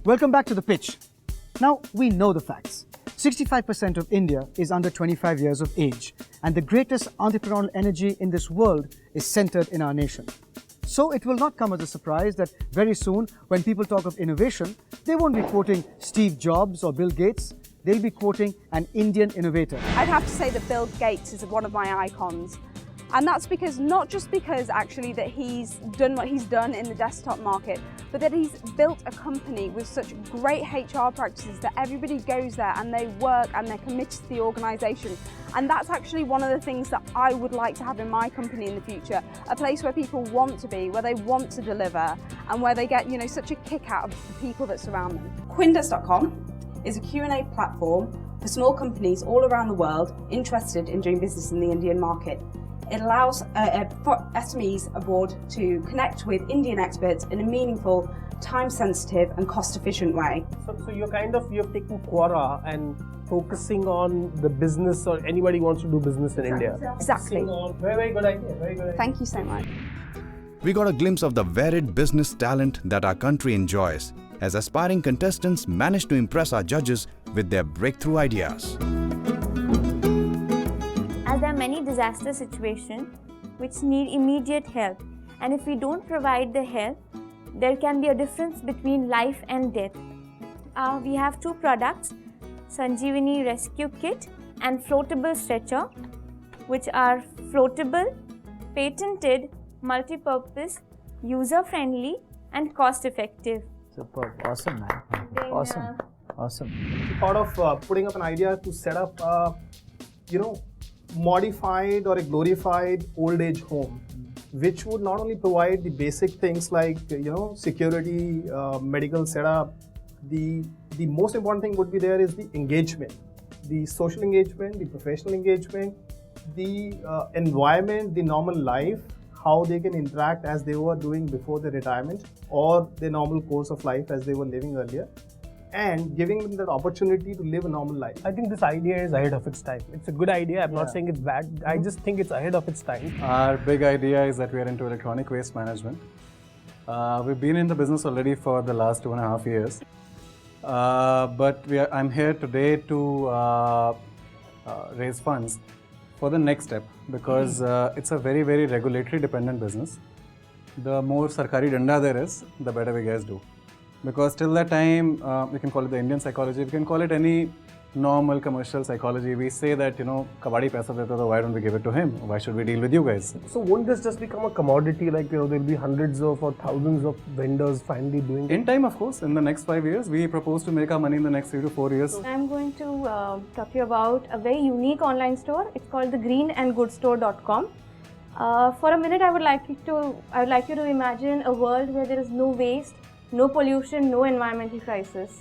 Welcome back to The Pitch. Now, we know the facts. 65% of India is under 25 years of age, and the greatest entrepreneurial energy in this world is centered in our nation. So it will not come as a surprise that very soon, when people talk of innovation, they won't be quoting Steve Jobs or Bill Gates. They'll be quoting an Indian innovator. I'd have to say that Bill Gates is one of my icons. And that's because, not just because actually that he's done what he's done in the desktop market, but that he's built a company with such great HR practices that everybody goes there and they work and they're committed to the organisation. And that's actually one of the things that I would like to have in my company in the future, a place where people want to be, where they want to deliver, and where they get, such a kick out of the people that surround them. Contestants.com is a Q&A platform for small companies all around the world interested in doing business in the Indian market. It allows for SMEs abroad to connect with Indian experts in a meaningful, time-sensitive and cost-efficient way. So you're taking Quora and focusing on the business, or anybody who wants to do business in India. Exactly. Very good idea, very good idea. Thank you so much. We got a glimpse of the varied business talent that our country enjoys, as aspiring contestants manage to impress our judges with their breakthrough ideas. As there are many disaster situations which need immediate help, and if we don't provide the help, there can be a difference between life and death. We have two products, Sanjeevani Rescue Kit and Floatable Stretcher, which are floatable, patented, multi-purpose, user-friendly and cost-effective. Superb. Awesome, man. Awesome. Awesome. Thought of putting up an idea to set up modified or a glorified old age home, which would not only provide the basic things like security, medical setup. The most important thing would be there is the engagement, the social engagement, the professional engagement, the environment, the normal life, how they can interact as they were doing before their retirement or the normal course of life as they were living earlier, and giving them that opportunity to live a normal life. I think this idea is ahead of its time. It's a good idea. I'm not saying it's bad. I just think it's ahead of its time. Our big idea is that we are into electronic waste management. We've been in the business already for the last 2.5 years. But I'm here today to raise funds for the next step, because it's a very, very regulatory dependent business. The more sarkari danda there is, the better we guys do. Because till that time, we can call it the Indian psychology, we can call it any normal commercial psychology. We say that, kabadi paisa deta, so why don't we give it to him? Why should we deal with you guys? So won't this just become a commodity, like there'll be hundreds of or thousands of vendors finally doing it? In time, of course. In the next 5 years, we propose to make our money in the next 3 to 4 years. I'm going to talk to you about a very unique online store. It's called the greenandgoodstore.com. For a minute, I would like you to imagine a world where there is no waste, no pollution, no environmental crisis,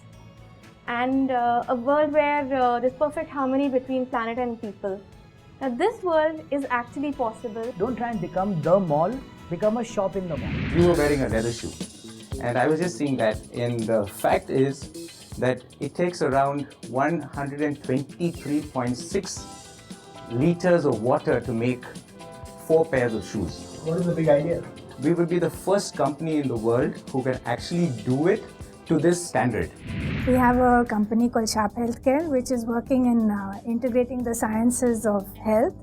and a world where there's perfect harmony between planet and people. Now, this world is actually possible. Don't try and become the mall, become a shop in the mall. You were wearing a leather shoe, and I was just seeing that, and the fact is that it takes around 123.6 liters of water to make 4 pairs of shoes. What is the big idea? We will be the first company in the world who can actually do it to this standard. We have a company called Sharp Healthcare, which is working in integrating the sciences of health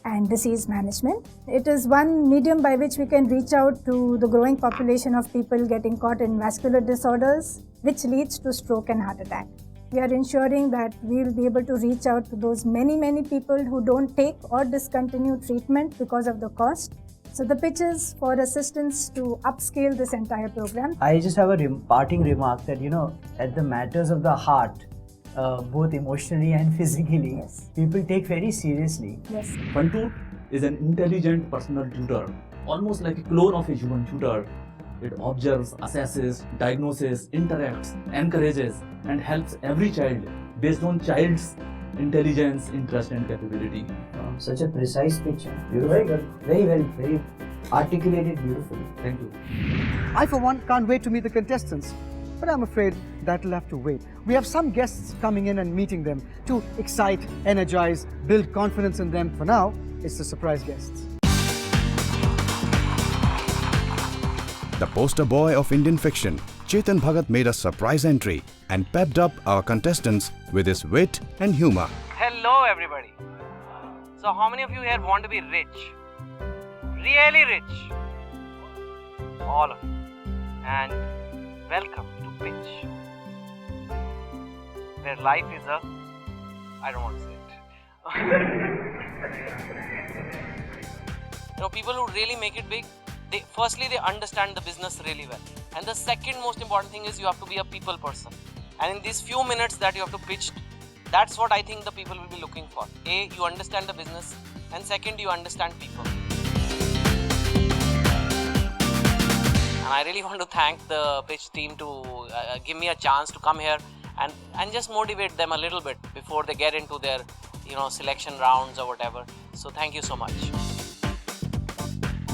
and disease management. It is one medium by which we can reach out to the growing population of people getting caught in vascular disorders, which leads to stroke and heart attack. We are ensuring that we will be able to reach out to those many people who don't take or discontinue treatment because of the cost. So the pitch is for assistance to upscale this entire program. I just have a parting remark that, at the matters of the heart, both emotionally and physically, people take very seriously. Yes. Contour is an intelligent personal tutor, almost like a clone of a human tutor. It observes, assesses, diagnoses, interacts, encourages, and helps every child based on child's intelligence, interest, and capability. Such a precise picture. Very good. Very articulated beautifully. Thank you. I, for one, can't wait to meet the contestants. But I'm afraid that'll have to wait. We have some guests coming in and meeting them to excite, energize, build confidence in them. For now, it's the surprise guests. The poster boy of Indian fiction, Chetan Bhagat made a surprise entry and pepped up our contestants with his wit and humor. Hello everybody. So how many of you here want to be rich? Really rich? All of you. And welcome to Pitch, where life is a... I don't want to say it. People who really make it big, firstly they understand the business really well. And the second most important thing is you have to be a people person. And in these few minutes that you have to pitch, that's what I think the people will be looking for. A, you understand the business, and second, you understand people. And I really want to thank the pitch team to give me a chance to come here and just motivate them a little bit before they get into their selection rounds or whatever. So thank you so much.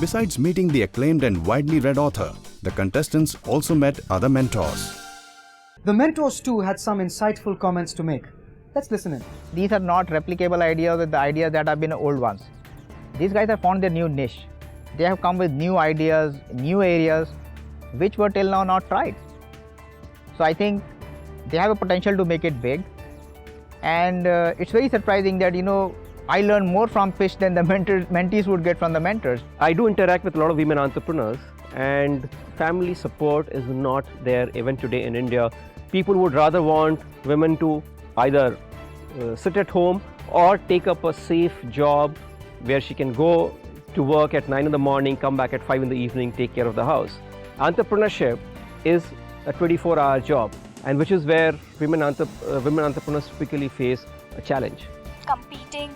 Besides meeting the acclaimed and widely read author, the contestants also met other mentors. The mentors too had some insightful comments to make. Let's listen in. These are not replicable ideas or the ideas that have been old ones. These guys have found their new niche. They have come with new ideas, new areas, which were till now not tried. So I think they have a potential to make it big. And it's very surprising that, I learn more from pitch than the mentees would get from the mentors. I do interact with a lot of women entrepreneurs, and family support is not there even today in India. People would rather want women to either sit at home or take up a safe job where she can go to work at 9 in the morning, come back at 5 in the evening, take care of the house. Entrepreneurship is a 24-hour job, and which is where women entrepreneurs typically face a challenge. Competing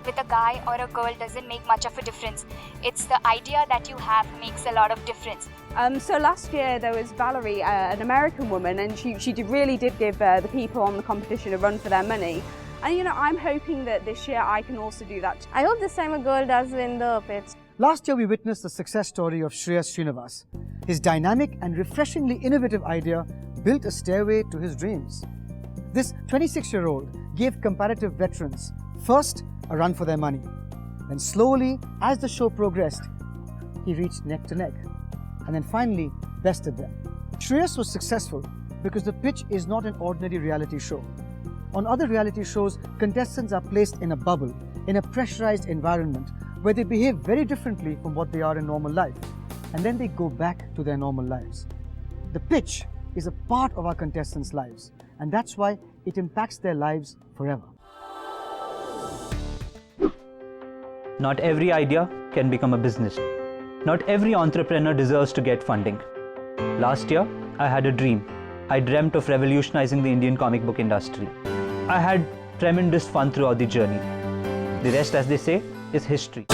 with a guy or a girl doesn't make much of a difference. It's the idea that you have makes a lot of difference. So last year there was Valerie, an American woman, and she really did give the people on the competition a run for their money. And I'm hoping that this year I can also do that. I hope this time a girl does win the pitch. Last year we witnessed the success story of Shreyas Srinivas. His dynamic and refreshingly innovative idea built a stairway to his dreams. This 26-year-old gave comparative veterans first a run for their money. Then slowly, as the show progressed, he reached neck to neck. And then finally, bested them. Shreyas was successful because the pitch is not an ordinary reality show. On other reality shows, contestants are placed in a bubble, in a pressurized environment where they behave very differently from what they are in normal life. And then they go back to their normal lives. The pitch is a part of our contestants' lives, and that's why it impacts their lives forever. Not every idea can become a business. Not every entrepreneur deserves to get funding. Last year, I had a dream. I dreamt of revolutionizing the Indian comic book industry. I had tremendous fun throughout the journey. The rest, as they say, is history.